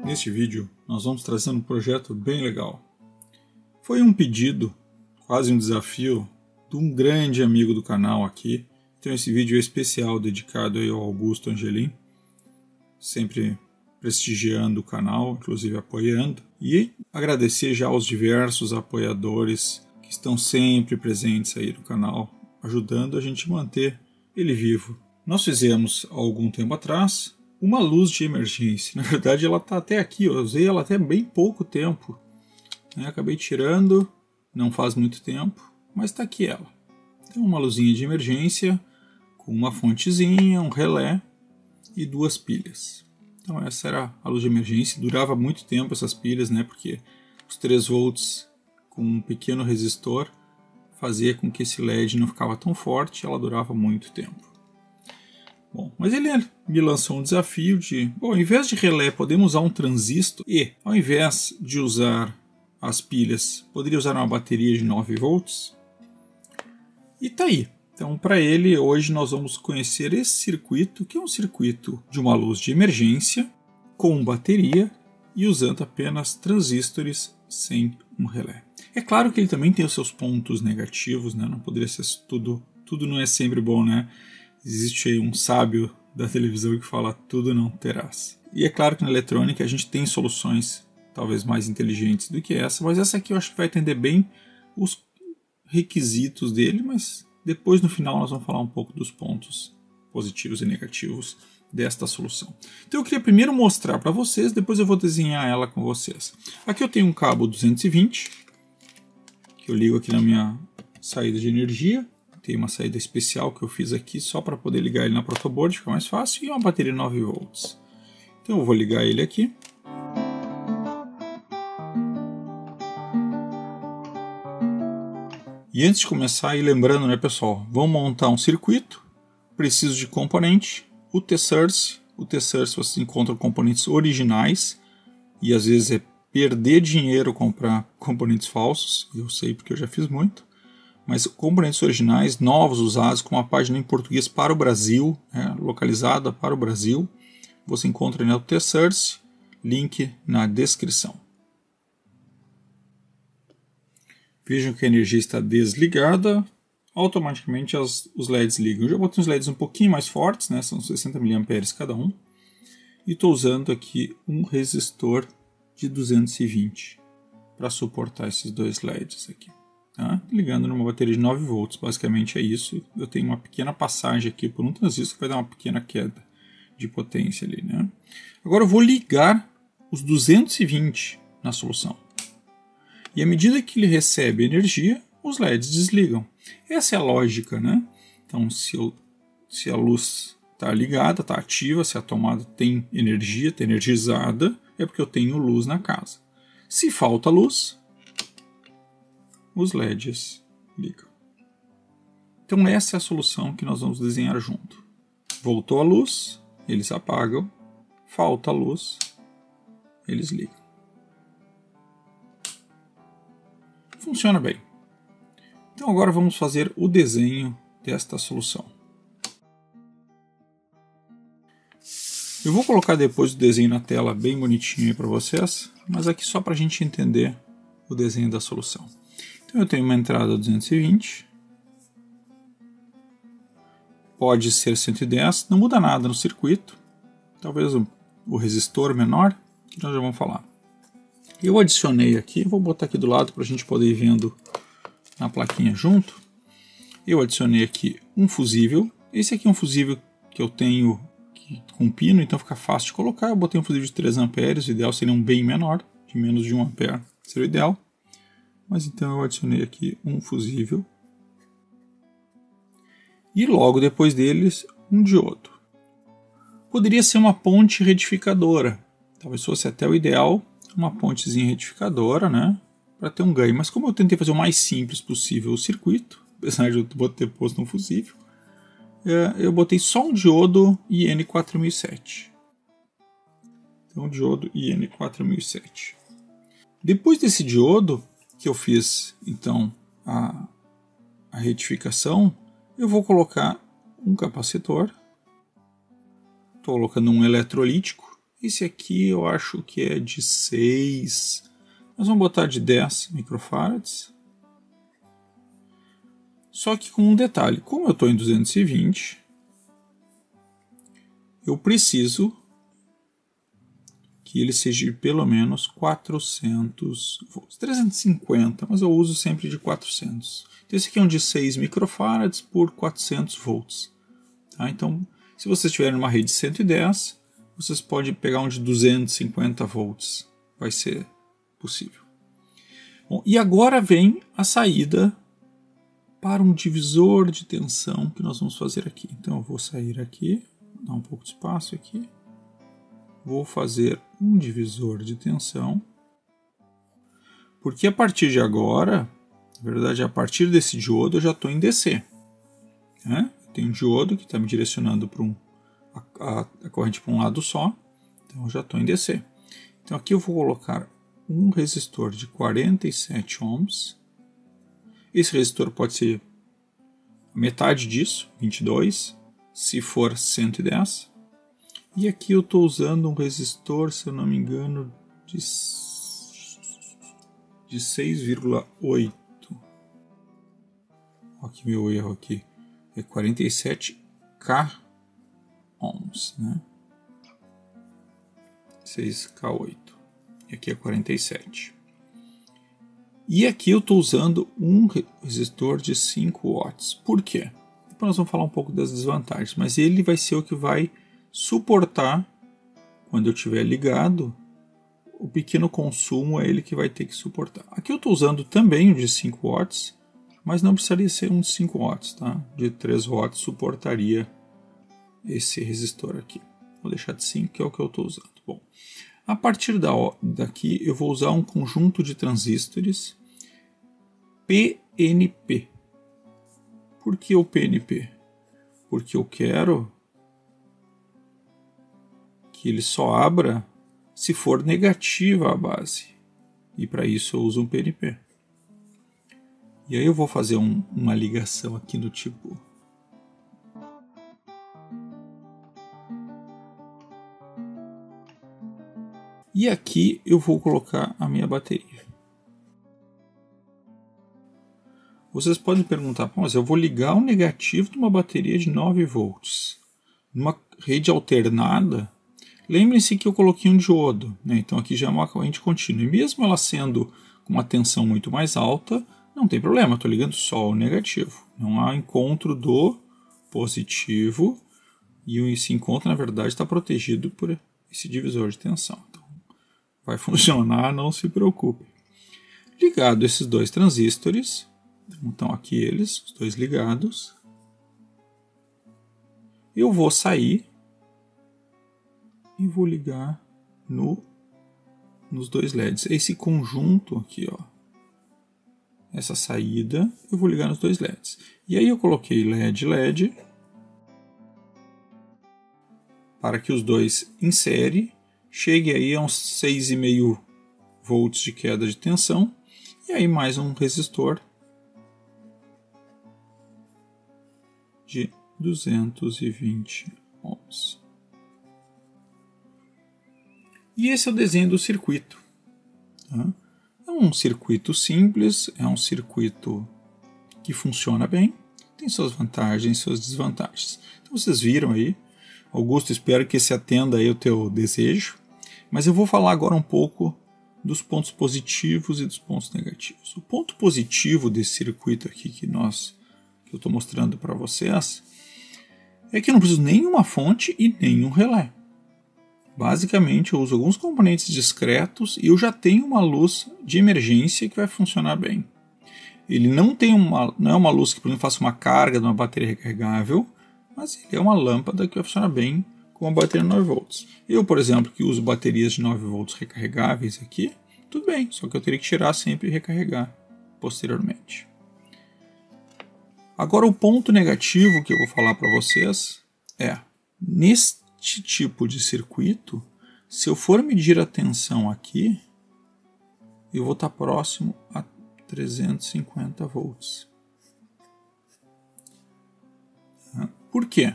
Neste vídeo nós vamos trazer um projeto bem legal. Foi um pedido, quase um desafio, de um grande amigo do canal aqui. Então esse vídeo é especial dedicado ao Augusto Angelim, sempre prestigiando o canal, inclusive apoiando. E agradecer já aos diversos apoiadores que estão sempre presentes aí no canal, ajudando a gente a manter ele vivo. Nós fizemos há algum tempo atrás uma luz de emergência. Na verdade ela está até aqui, eu usei ela até bem pouco tempo. Acabei tirando, não faz muito tempo, mas está aqui ela. Então uma luzinha de emergência com uma fontezinha, um relé e 2 pilhas. Então essa era a luz de emergência, durava muito tempo essas pilhas, porque os 3 volts com um pequeno resistor fazia com que esse LED não ficava tão forte, ela durava muito tempo. Bom, mas ele me lançou um desafio de, ao invés de relé, podemos usar um transistor e, ao invés de usar as pilhas, poderia usar uma bateria de 9 volts? E tá aí. Então, para ele, hoje nós vamos conhecer esse circuito, que é um circuito de uma luz de emergência com bateria e usando apenas transistores sem um relé. É claro que ele também tem os seus pontos negativos, não poderia ser tudo não é sempre bom, Existe aí um sábio da televisão que fala tudo não terás. E é claro que na eletrônica a gente tem soluções talvez mais inteligentes do que essa, mas essa aqui eu acho que vai atender bem os requisitos dele, mas depois no final nós vamos falar um pouco dos pontos positivos e negativos desta solução. Então eu queria primeiro mostrar para vocês, depois eu vou desenhar ela com vocês. Aqui eu tenho um cabo 220, que eu ligo aqui na minha saída de energia. Tem uma saída especial que eu fiz aqui só para poder ligar ele na protoboard, fica mais fácil, e uma bateria 9 volts. Então eu vou ligar ele aqui. E antes de começar, e lembrando, pessoal, vamos montar um circuito, preciso de componente, o T-Source. O T-Source você encontra componentes originais, e às vezes é perder dinheiro comprar componentes falsos, eu sei porque eu já fiz muito. Mas componentes originais, novos, usados, com uma página em português para o Brasil, localizada para o Brasil, você encontra no T-Source, link na descrição. Vejam que a energia está desligada, automaticamente os LEDs ligam. Eu já botei uns LEDs um pouquinho mais fortes, são 60 mA cada um, e estou usando aqui um resistor de 220 para suportar esses 2 LEDs aqui. Ligando numa bateria de 9 volts, basicamente é isso. Eu tenho uma pequena passagem aqui por um transistor que vai dar uma pequena queda de potência ali. Agora eu vou ligar os 220 na solução. E à medida que ele recebe energia, os LEDs desligam. Essa é a lógica, Então se a luz está ligada, está ativa, se a tomada tem energia, está energizada, é porque eu tenho luz na casa. Se falta luz, os LEDs ligam. Então essa é a solução que nós vamos desenhar junto. Voltou a luz, eles apagam. Falta a luz, eles ligam. Funciona bem. Então agora vamos fazer o desenho desta solução. Eu vou colocar depois o desenho na tela bem bonitinho para vocês, mas aqui só para a gente entender o desenho da solução. Então eu tenho uma entrada 220, pode ser 110, não muda nada no circuito, talvez o resistor menor, que nós já vamos falar. Eu adicionei aqui, vou botar aqui do lado para a gente poder ir vendo na plaquinha junto. Eu adicionei aqui um fusível, esse aqui é um fusível que eu tenho com pino, então fica fácil de colocar. Eu botei um fusível de 3 amperes, o ideal seria um bem menor, de menos de 1 ampere seria o ideal. Mas então eu adicionei aqui um fusível. E logo depois deles, um diodo. Poderia ser uma ponte retificadora. Talvez fosse até o ideal, uma pontezinha retificadora, para ter um ganho. Mas como eu tentei fazer o mais simples possível o circuito, apesar de eu ter posto um fusível, eu botei só um diodo IN4007. Então, diodo IN4007. Depois desse diodo, que eu fiz então a retificação, eu vou colocar um capacitor, estou colocando um eletrolítico, Esse aqui eu acho que é de 6. Nós vamos botar de 10 microfarads. Só que com um detalhe, como eu estou em 220, eu preciso que ele seja de pelo menos 400 volts. 350, mas eu uso sempre de 400. Então esse aqui é um de 6 microfarads por 400 volts. Tá? Então, se vocês tiverem uma rede de 110, vocês podem pegar um de 250 volts. Vai ser possível. Bom, e agora vem a saída para um divisor de tensão que nós vamos fazer aqui. Então eu vou sair aqui, dar um pouco de espaço aqui. Vou fazer um divisor de tensão. Porque a partir de agora, na verdade a partir desse diodo eu já estou em DC. Né? Eu tenho um diodo que está me direcionando para a corrente para um lado só. Então eu já estou em DC. Então aqui eu vou colocar um resistor de 47 ohms. Esse resistor pode ser metade disso, 22, se for 110. E aqui eu estou usando um resistor, se eu não me engano, de 6,8. Olha aqui meu erro aqui. É 47K ohms, né? 6K8. E aqui é 47. E aqui eu estou usando um resistor de 5 watts. Por quê? Depois nós vamos falar um pouco das desvantagens, mas ele vai ser o que vai suportar, quando eu estiver ligado, o pequeno consumo é ele que vai ter que suportar. Aqui eu estou usando também o de 5 watts, mas não precisaria ser um de 5 watts, tá? De 3 watts suportaria esse resistor aqui. Vou deixar de 5, que é o que eu estou usando. Bom, a partir daqui eu vou usar um conjunto de transistores PNP. Por que o PNP? Porque eu quero que ele só abra se for negativa a base. E para isso eu uso um PNP. E aí eu vou fazer uma ligação aqui do tipo... E aqui eu vou colocar a minha bateria. Vocês podem perguntar, mas eu vou ligar o negativo de uma bateria de 9 volts. Numa rede alternada, lembrem-se que eu coloquei um diodo, né? Então aqui já é uma corrente contínua. E mesmo ela sendo com uma tensão muito mais alta, não tem problema, estou ligando só o negativo. Não há encontro do positivo e esse encontro, na verdade, está protegido por esse divisor de tensão. Então, vai funcionar, não se preocupe. Ligado esses dois transistores, então aqui eles, os dois ligados, eu vou sair e vou ligar nos dois LEDs. Esse conjunto aqui, ó, essa saída, eu vou ligar nos dois LEDs. E aí eu coloquei LED para que os dois em série chegue aí a uns 6,5 volts de queda de tensão, e aí mais um resistor de 220 ohms. E esse é o desenho do circuito. Tá? É um circuito simples, é um circuito que funciona bem, tem suas vantagens e suas desvantagens. Então vocês viram aí, Augusto, espero que esse atenda aí o teu desejo. Mas eu vou falar agora um pouco dos pontos positivos e dos pontos negativos. O ponto positivo desse circuito aqui que eu estou mostrando para vocês é que eu não preciso nenhuma fonte e nenhum relé. Basicamente eu uso alguns componentes discretos e eu já tenho uma luz de emergência que vai funcionar bem. Ele não é uma luz que, por exemplo, faça uma carga de uma bateria recarregável, mas ele é uma lâmpada que vai funcionar bem com uma bateria de 9 volts. Eu, por exemplo, que uso baterias de 9 volts recarregáveis aqui, tudo bem, só que eu teria que tirar sempre e recarregar posteriormente. Agora o ponto negativo que eu vou falar para vocês é, neste tipo de circuito, se eu for medir a tensão aqui, eu vou estar próximo a 350 volts. Por quê?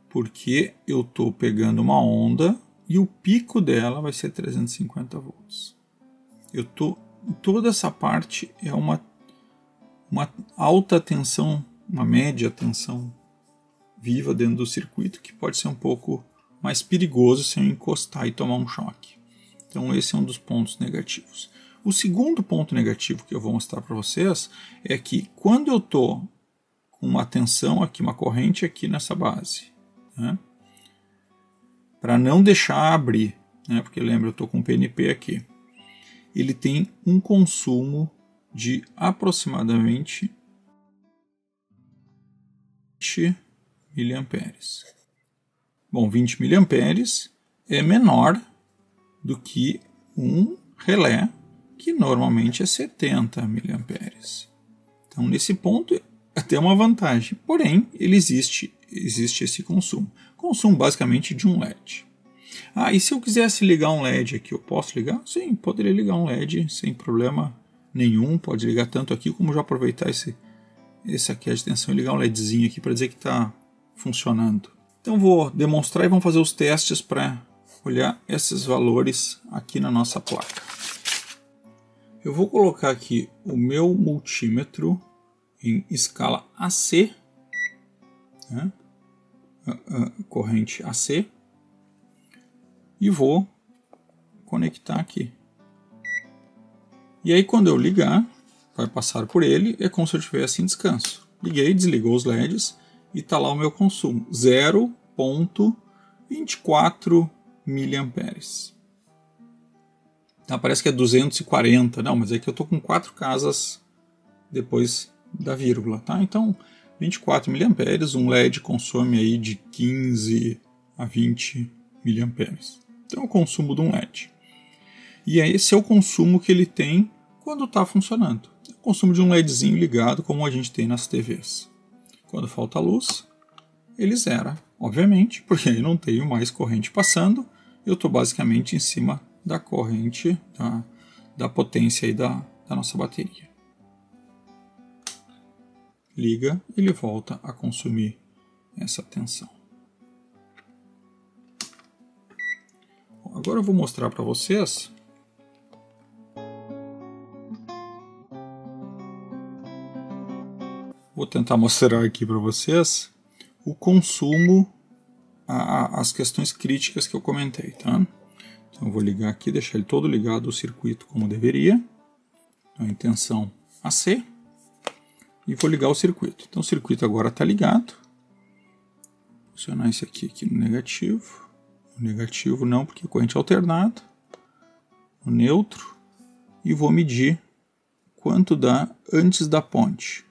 Porque eu estou pegando uma onda e o pico dela vai ser 350 volts. Toda essa parte é uma alta tensão, uma média tensão viva dentro do circuito, que pode ser um pouco mais perigoso se eu encostar e tomar um choque. Então esse é um dos pontos negativos. O segundo ponto negativo que eu vou mostrar para vocês é que quando eu estou com uma tensão aqui, uma corrente aqui nessa base, né, para não deixar abrir, né, porque lembra, eu estou com o PNP aqui, ele tem um consumo de aproximadamente 20 miliamperes. Bom, 20 miliamperes é menor do que um relé, que normalmente é 70 miliamperes. Então, nesse ponto, até uma vantagem. Porém, existe esse consumo. Consumo basicamente de um LED. E se eu quisesse ligar um LED aqui, eu posso ligar? Sim, poderia ligar um LED sem problema nenhum. Pode ligar tanto aqui como já aproveitar esse aqui de tensão e ligar um LEDzinho aqui para dizer que está funcionando. Então vou demonstrar e vamos fazer os testes para olhar esses valores aqui na nossa placa. Eu vou colocar aqui o meu multímetro em escala AC, né? Corrente AC, e vou conectar aqui. E aí quando eu ligar, vai passar por ele, é como se eu estivesse em descanso. Liguei, desligou os LEDs e está lá o meu consumo, 0,24 miliamperes. Parece que é 240, não, mas é que eu estou com 4 casas depois da vírgula, tá? Então, 24 miliamperes, um LED consome aí de 15 a 20 miliamperes. Então, é o consumo de um LED. E esse é o consumo que ele tem quando está funcionando. É o consumo de um LEDzinho ligado, como a gente tem nas TVs. Quando falta luz, ele zera, obviamente, porque eu não tenho mais corrente passando, eu estou basicamente em cima da corrente, da potência aí da nossa bateria. Liga, ele volta a consumir essa tensão. Agora eu vou mostrar para vocês vou tentar mostrar aqui para vocês o consumo, as questões críticas que eu comentei, tá? Então eu vou ligar aqui, deixar ele todo ligado ao circuito como deveria. Então, em tensão AC. E vou ligar o circuito. Então o circuito agora está ligado. Vou posicionar esse aqui no negativo. No negativo não, porque é corrente alternada. No neutro. E vou medir quanto dá antes da ponte.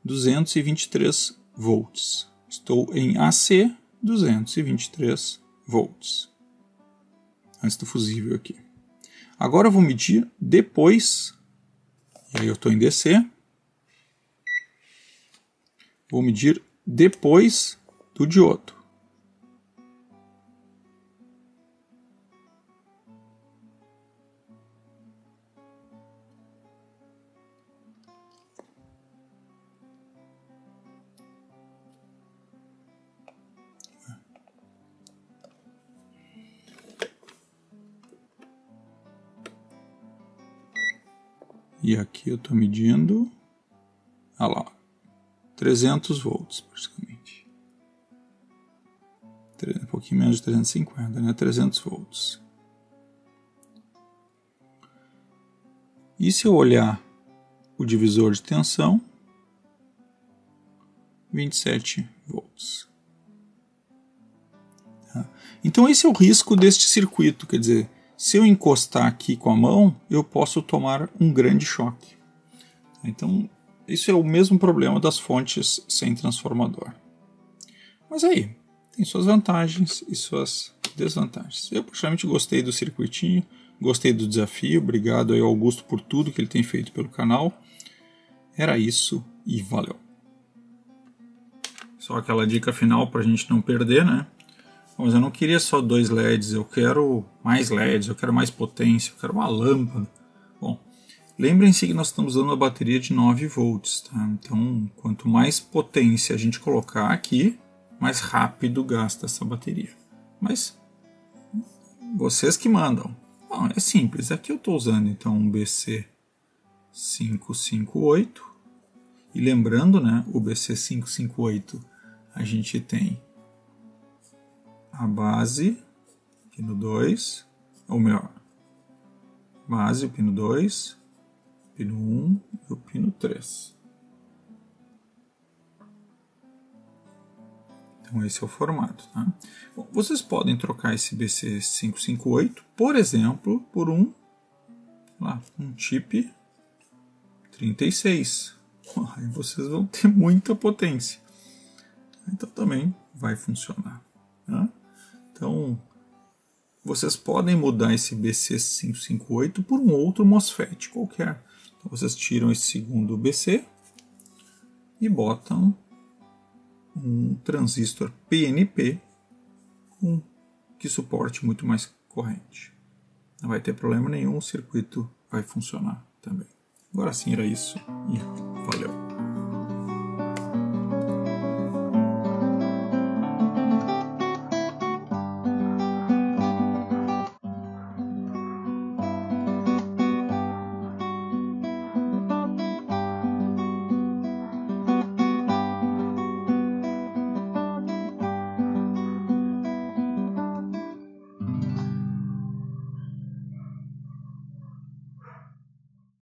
223 volts. Estou em AC, 223 volts. Antes do fusível aqui. Agora eu vou medir depois. E aí eu estou em DC. Vou medir depois do diodo. E aqui eu estou medindo, olha lá, 300 volts praticamente. Um pouquinho menos de 350, né? 300 volts. E se eu olhar o divisor de tensão, 27 volts. Então esse é o risco deste circuito, quer dizer, se eu encostar aqui com a mão, eu posso tomar um grande choque. Então, isso é o mesmo problema das fontes sem transformador. Mas aí, tem suas vantagens e suas desvantagens. Eu, particularmente, gostei do circuitinho, gostei do desafio. Obrigado aí ao Augusto por tudo que ele tem feito pelo canal. Era isso e valeu. Só aquela dica final para a gente não perder, né? Mas eu não queria só 2 LEDs, eu quero mais LEDs, eu quero mais potência, eu quero uma lâmpada. Bom, lembrem-se que nós estamos usando uma bateria de 9 volts, tá? Então, quanto mais potência a gente colocar aqui, mais rápido gasta essa bateria. Mas vocês que mandam. Bom, é simples, aqui eu estou usando então um BC558 e lembrando, né, o BC558 a gente tem a base, pino 2, ou melhor, base, o pino 2, pino 1 e o pino 3. Então esse é o formato. Tá? Bom, vocês podem trocar esse BC558, por exemplo, por um chip 36. Aí vocês vão ter muita potência. Então também vai funcionar. Tá? Então vocês podem mudar esse BC558 por um outro MOSFET qualquer. Então vocês tiram esse segundo BC e botam um transistor PNP que suporte muito mais corrente. Não vai ter problema nenhum, o circuito vai funcionar também. Agora sim era isso e valeu!